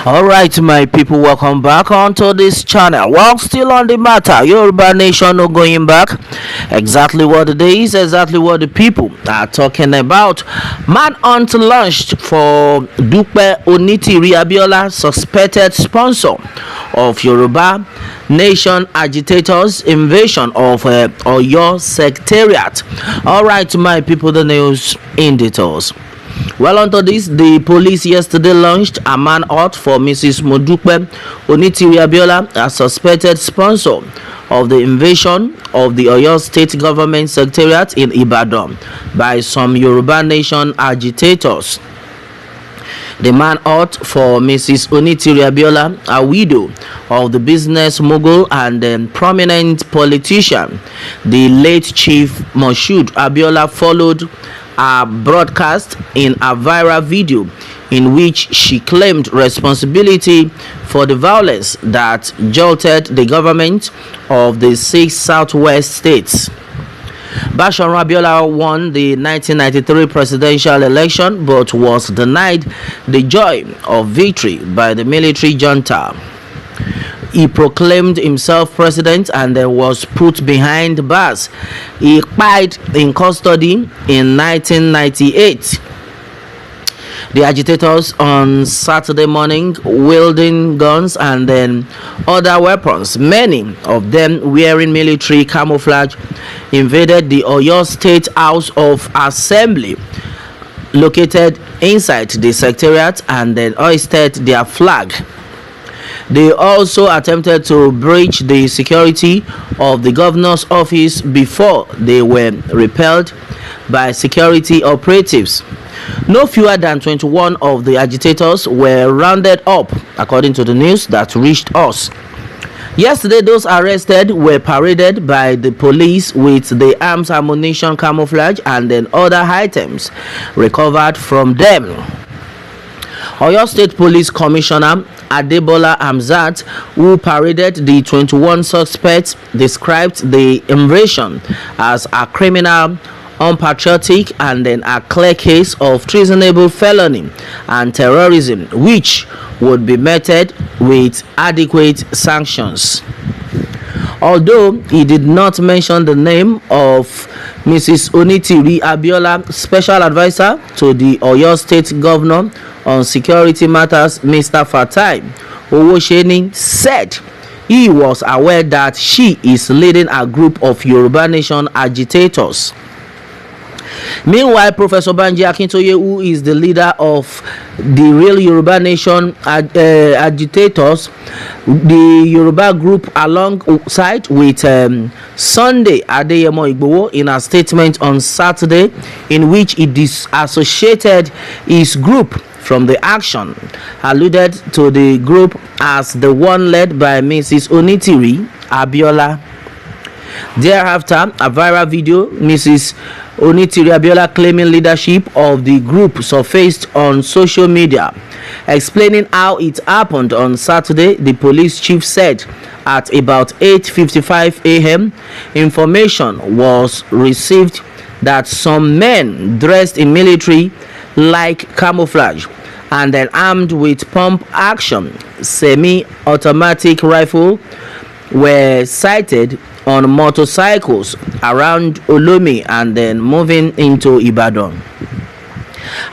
Alright, my people, welcome back onto this channel. Well, still on the matter, Yoruba nation no going back. Exactly what it is, exactly what the people are talking about. Manhunt launched for Onitiri Aßiola, suspected sponsor of Yoruba nation agitators invasion of Oyo secretariat. Alright, my people, the news in details. Well, onto this, the police yesterday launched a manhunt for Mrs. Onitiri Aßiola, a suspected sponsor of the invasion of the Oyo State Government Secretariat in Ibadan by some Yoruba nation agitators. The manhunt for Mrs. Onitiri Aßiola, a widow of the business mogul and prominent politician, the late Chief Moshood Aßiola, followed a broadcast in a viral video in which she claimed responsibility for the violence that jolted the government of the 6 southwest states. Basharu Aßiola won the 1993 presidential election but was denied the joy of victory by the military junta. He proclaimed himself president and was put behind bars. He died in custody in 1998. The agitators on Saturday morning, wielding guns and other weapons, many of them wearing military camouflage, invaded the Oyo State House of Assembly located inside the secretariat and hoisted their flag. They also attempted to breach the security of the governor's office before they were repelled by security operatives. No fewer than 21 of the agitators were rounded up, according to the news that reached us. Yesterday, those arrested were paraded by the police with the arms, ammunition, camouflage, and other items recovered from them. Oyo State Police Commissioner Adebola Hamzat, who paraded the 21 suspects, described the invasion as a criminal, unpatriotic, and a clear case of treasonable felony and terrorism, which would be meted with adequate sanctions. Although he did not mention the name of Mrs. Onitiri Aßiola, special advisor to the Oyo State Governor on security matters, Mr. Fatai Owoseni, said he was aware that she is leading a group of Yoruba nation agitators. Meanwhile, Professor Banji Akintoye, who is the leader of the real Yoruba nation agitators, the Yoruba group, alongside with Sunday Adeyemo Igboho, in a statement on Saturday in which he disassociated his group from the action, alluded to the group as the one led by Mrs. Onitiri Aßiola. Thereafter, a viral video, Mrs. Onitiri Aßiola claiming leadership of the group, surfaced on social media. Explaining how it happened on Saturday, the police chief said at about 8:55 a.m. information was received that some men dressed in military-like camouflage and armed with pump-action semi-automatic rifle were sighted on motorcycles around Olomi and moving into Ibadan.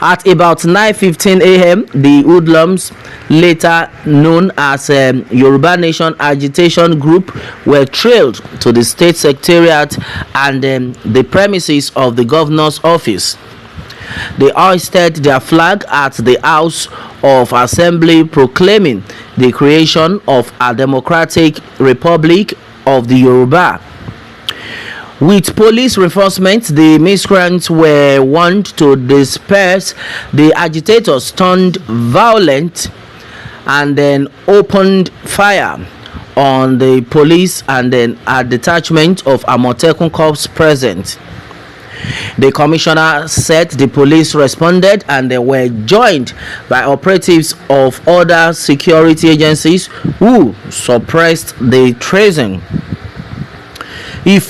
At about 9:15 a.m., the hoodlums, later known as Yoruba Nation Agitation Group, were trailed to the state secretariat and the premises of the governor's office. They hoisted their flag at the House of Assembly, proclaiming the creation of a democratic republic of the Yoruba. With police reinforcements, the miscreants were warned to disperse. The agitators turned violent and opened fire on the police and a detachment of Amotekun Corps present. The commissioner said the police responded and they were joined by operatives of other security agencies who suppressed the treason. He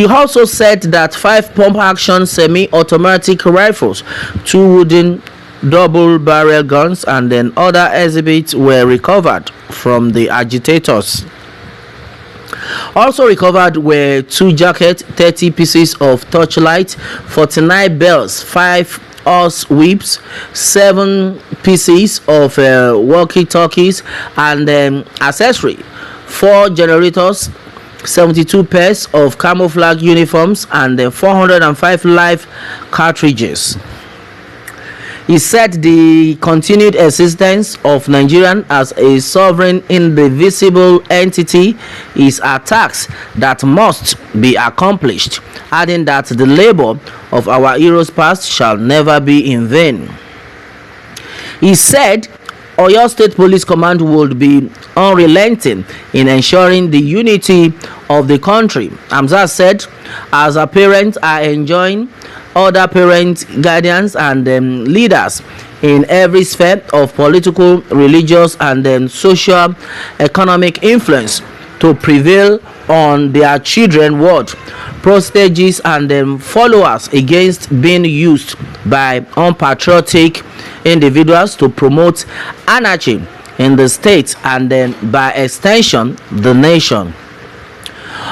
also said that 5 pump-action semi-automatic rifles, 2 wooden double-barrel guns, and then other exhibits were recovered from the agitators. Also recovered were 2 jackets, 30 pieces of torchlight, 49 bells, 5 horse whips, 7 pieces of walkie-talkies, and accessory, 4 generators, 72 pairs of camouflage uniforms, and 405 live cartridges. He said the continued existence of Nigeria as a sovereign indivisible entity is a task that must be accomplished, adding that the labor of our heroes past shall never be in vain. He said Oyo State Police Command would be unrelenting in ensuring the unity of the country. Hamzat said, as a parent, I enjoin other parents, guardians, and leaders in every sphere of political, religious, and social economic influence to prevail on their children word, prostages, and followers against being used by unpatriotic individuals to promote anarchy in the state and by extension the nation.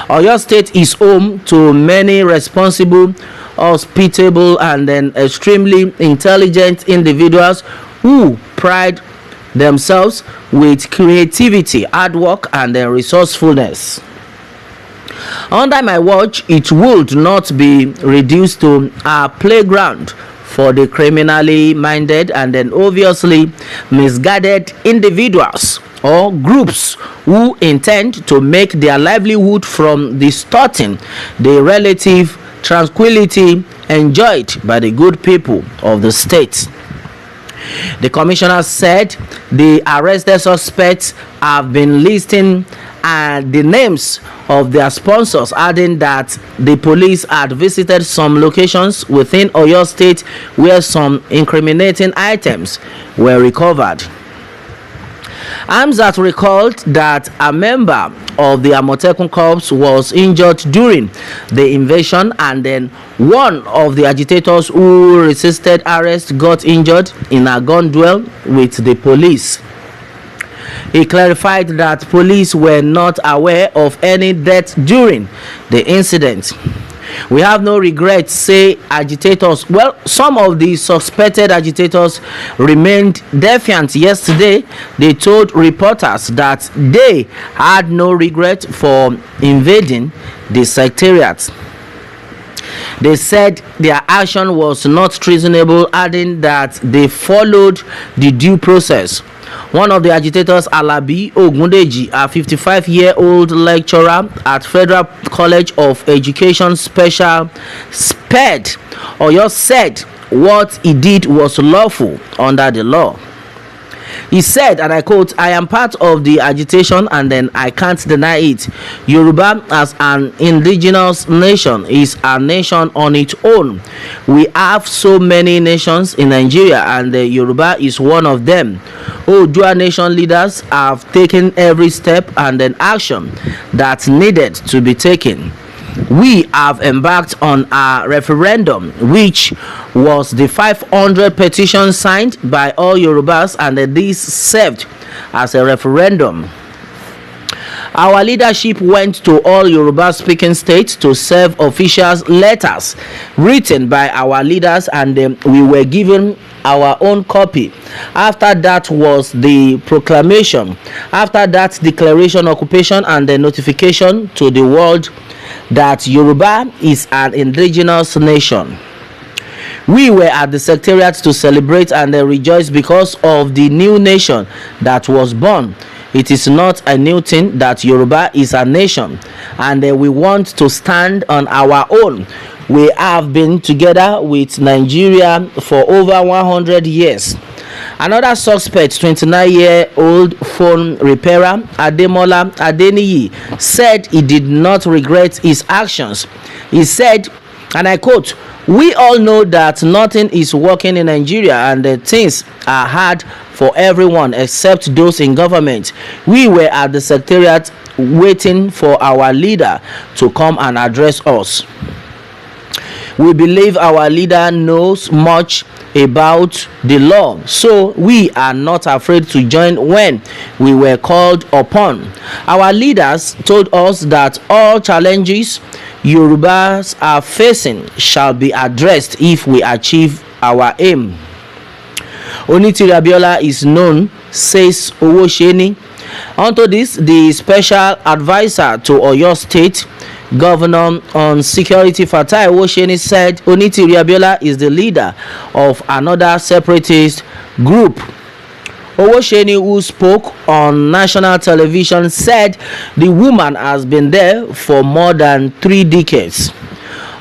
Oyo State is home to many responsible, hospitable, and extremely intelligent individuals who pride themselves with creativity, hard work, and resourcefulness. Under my watch, it would not be reduced to a playground for the criminally minded and obviously misguided individuals or groups who intend to make their livelihood from distorting the relative tranquility enjoyed by the good people of the state. The commissioner said the arrested suspects have been listing the names of their sponsors, adding that the police had visited some locations within Oyo State where some incriminating items were recovered. Hamzat recalled that a member of the Amotekun Corps was injured during the invasion, and one of the agitators who resisted arrest got injured in a gun duel with the police. He clarified that police were not aware of any death during the incident. We have no regrets, say agitators. Well, some of the suspected agitators remained defiant yesterday. They told reporters that they had no regret for invading the secretariat. They said their action was not treasonable, adding that they followed the due process. One of the agitators, Alabi Ogundeji, a 55-year-old lecturer at Federal College of Education Special SPED, Oyo, said what he did was lawful under the law. He said, and I quote, I am part of the agitation and I can't deny it. Yoruba as an indigenous nation is a nation on its own. We have so many nations in Nigeria and Yoruba is one of them. Oodua nation leaders have taken every step and action that needed to be taken. We have embarked on a referendum which was the 500 petitions signed by all Yorubas, and this served as a referendum. Our leadership went to all Yoruba speaking states to serve officials letters written by our leaders, and we were given our own copy. After that was the proclamation. After that, declaration, occupation, and the notification to the world that Yoruba is an indigenous nation. We were at the secretariat to celebrate and rejoice because of the new nation that was born. It is not a new thing that Yoruba is a nation, and we want to stand on our own. We have been together with Nigeria for over 100 years. Another suspect, 29-year-old phone repairer Ademola Adeniyi, said he did not regret his actions. He said, and I quote, we all know that nothing is working in Nigeria and things are hard for everyone except those in government. We were at the secretariat waiting for our leader to come and address us. We believe our leader knows much about the law, so we are not afraid to join when we were called upon. Our leaders told us that all challenges Yorubas are facing shall be addressed if we achieve our aim. Onitiri Abiyola is known, says Owoseni. Onto this, the special advisor to Oyo State Governor on Security Fatai Owoseni said Onitiri Abiyola is the leader of another separatist group. Owoseni, who spoke on national television, said the woman has been there for more than 3 decades.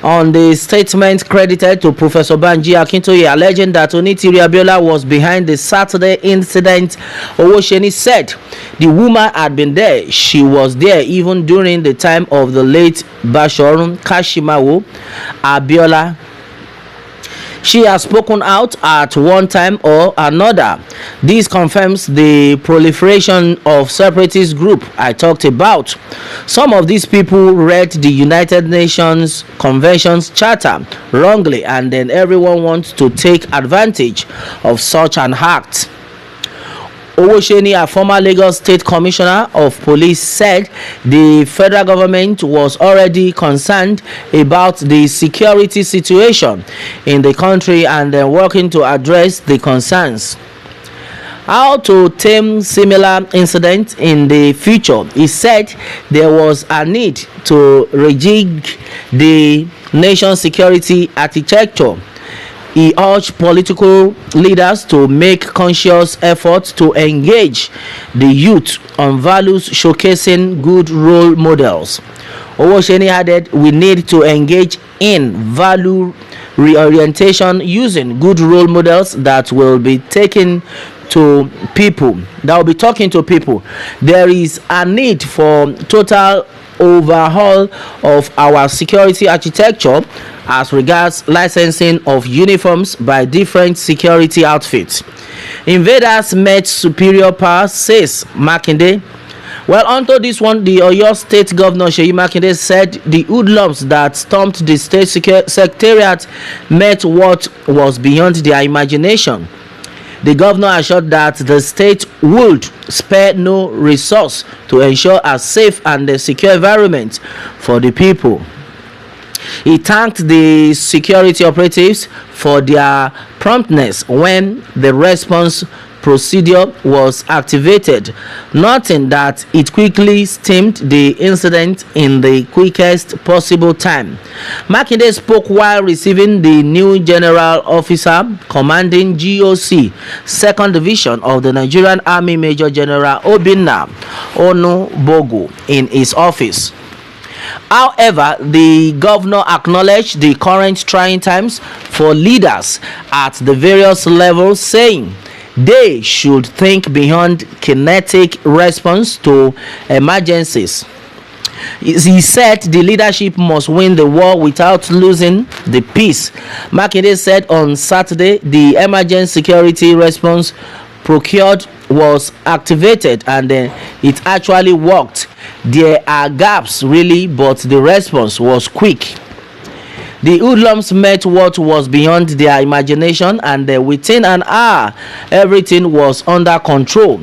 On the statement credited to Professor Banji Akintoye alleging that Onitiri Abiyola was behind the Saturday incident, Owoseni said the woman had been there. She was there even during the time of the late Bashorun Kashimawo Abiyola. She has spoken out at one time or another. This confirms the proliferation of separatist group I talked about. Some of these people read the United Nations Convention's charter wrongly, and then everyone wants to take advantage of such an act. Owoseni, a former Lagos State Commissioner of Police, said the federal government was already concerned about the security situation in the country and working to address the concerns. How to tame similar incidents in the future? He said there was a need to rejig the nation's security architecture. He urged political leaders to make conscious efforts to engage the youth on values showcasing good role models. Owoseni added, we need to engage in value reorientation using good role models that will be talking to people. There is a need for total overhaul of our security architecture as regards licensing of uniforms by different security outfits. Invaders met superior power, says Makinde. Well, onto this one, the Oyo State Governor Seyi Makinde said the hoodlums that stormed the state secretariat met what was beyond their imagination. The governor assured that the state would spare no resource to ensure a safe and secure environment for the people. He thanked the security operatives for their promptness when the response procedure was activated, noting that it quickly stemmed the incident in the quickest possible time. Makinde spoke while receiving the new general officer commanding GOC 2nd Division of the Nigerian Army, Major General Obinna Onubogu, in his office. However, the governor acknowledged the current trying times for leaders at the various levels, saying they should think beyond kinetic response to emergencies. He said the leadership must win the war without losing the peace. Makinde said on Saturday the emergency security response procured was activated and it actually worked. There are gaps really, but the response was quick. The hoodlums met what was beyond their imagination, and within an hour everything was under control.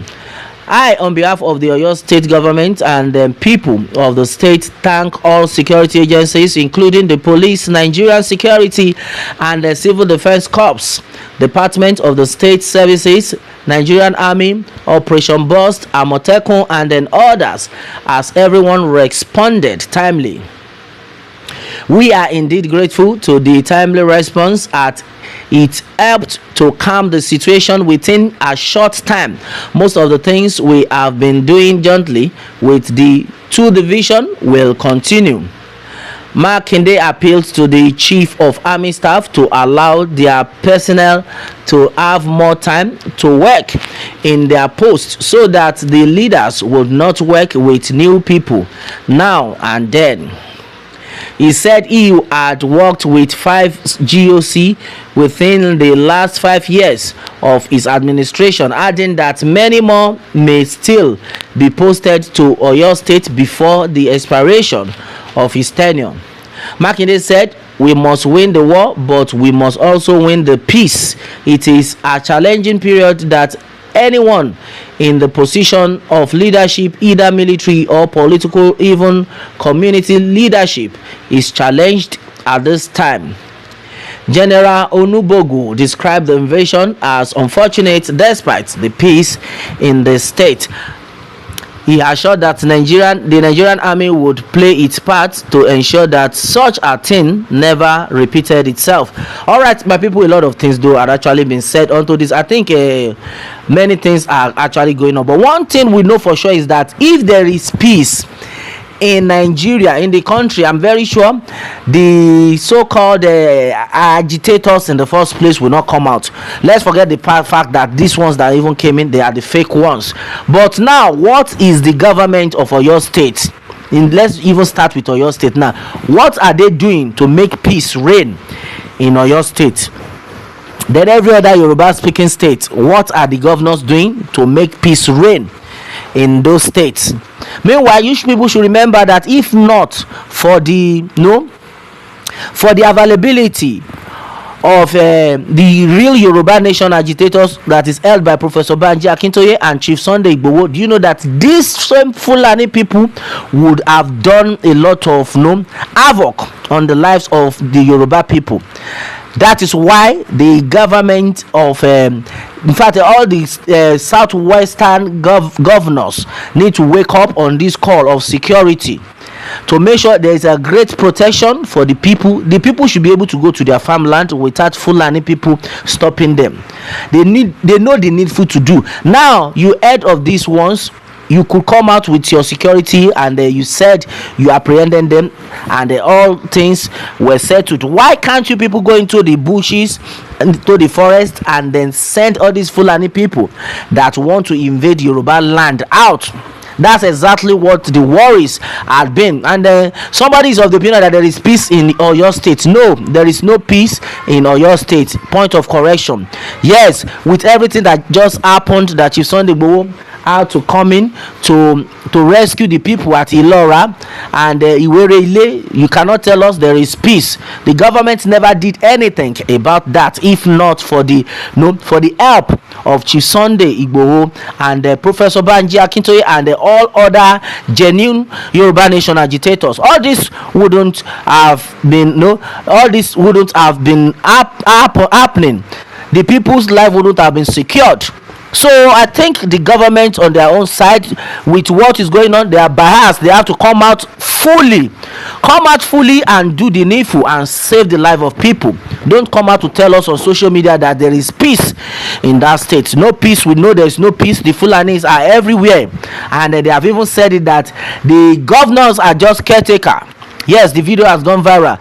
I, on behalf of the Oyo State government and the people of the state, thank all security agencies, including the police, Nigerian security, and the civil defense corps, Department of the State Services, Nigerian Army, Operation Burst, Amotekun, and others, as everyone responded timely. We are indeed grateful to the timely response at it helped to calm the situation within a short time. Most of the things we have been doing jointly with the 2 division will continue. Makinde appealed to the Chief of Army Staff to allow their personnel to have more time to work in their posts so that the leaders would not work with new people now and then. He said he had worked with 5 GOC within the last 5 years of his administration, adding that many more may still be posted to Oyo State before the expiration of his tenure. Makinde said, "We must win the war, but we must also win the peace. It is a challenging period that anyone in the position of leadership, either military or political, even community leadership, is challenged at this time." General Onubogu described the invasion as unfortunate despite the peace in the state. He assured that the Nigerian army would play its part to ensure that such a thing never repeated itself. All right, my people, a lot of things though are actually been said onto this. I think many things are actually going on, but one thing we know for sure is that if there is peace in Nigeria, in the country, I'm very sure the so-called agitators in the first place will not come out. Let's forget the fact that these ones that even came in, they are the fake ones. But now, what is the government of Oyo State? Let's even start with Oyo State now. What are they doing to make peace reign in Oyo State? Then every other Yoruba speaking state, what are the governors doing to make peace reign in those states? Meanwhile, you people should remember that if not for the availability of the real Yoruba Nation agitators that is held by Professor Banji Akintoye and Chief Sunday Igboho, do you know that these same Fulani people would have done a lot of havoc on the lives of the Yoruba people? That is why the government of in fact all the southwestern governors need to wake up on this call of security to make sure there is a great protection for the people. The people should be able to go to their farmland without Fulani people stopping them. They know the needful to do. Now you heard of these ones, you could come out with your security and you said you apprehended them and all things were settled. Why can't you people go into the bushes, into the forest, and then send all these Fulani people that want to invade Yoruba land out? That's exactly what the worries had been. And somebody is of the opinion that there is peace in Oyo State. No, there is no peace in Oyo State. Point of correction. Yes, with everything that just happened, that Chief Sunday Igboho had to come in to rescue the people at Ilora and Iwerele, you cannot tell us there is peace. The government never did anything about that, if not for the help of Chief Sunday Igboho and Professor Banji Akintoye and all other genuine Yoruba Nation agitators. All this wouldn't have been happening. The people's life wouldn't have been secured. So I think the government on their own side, with what is going on, they are biased. They have to come out fully and do the needful and save the life of people. Don't come out to tell us on social media that there is peace in that state. No peace. We know there is no peace. The Fulanis are everywhere, and they have even said it that the governors are just caretaker. Yes, the video has gone viral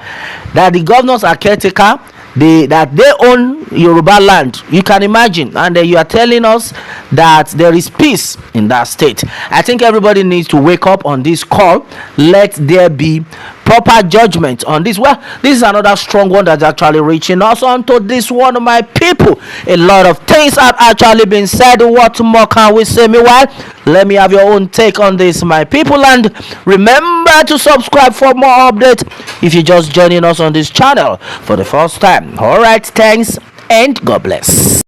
that the governors are caretaker. That they own Yoruba land. You can imagine, and you are telling us that there is peace in that state. I think everybody needs to wake up on this call. Let there be proper judgment on this. Well, this is another strong one that's actually reaching us onto this one of my people. A lot of things have actually been said. What more can we say? Meanwhile, let me have your own take on this, my people, and remember to subscribe for more updates if you're just joining us on this channel for the first time. All right, thanks and God bless.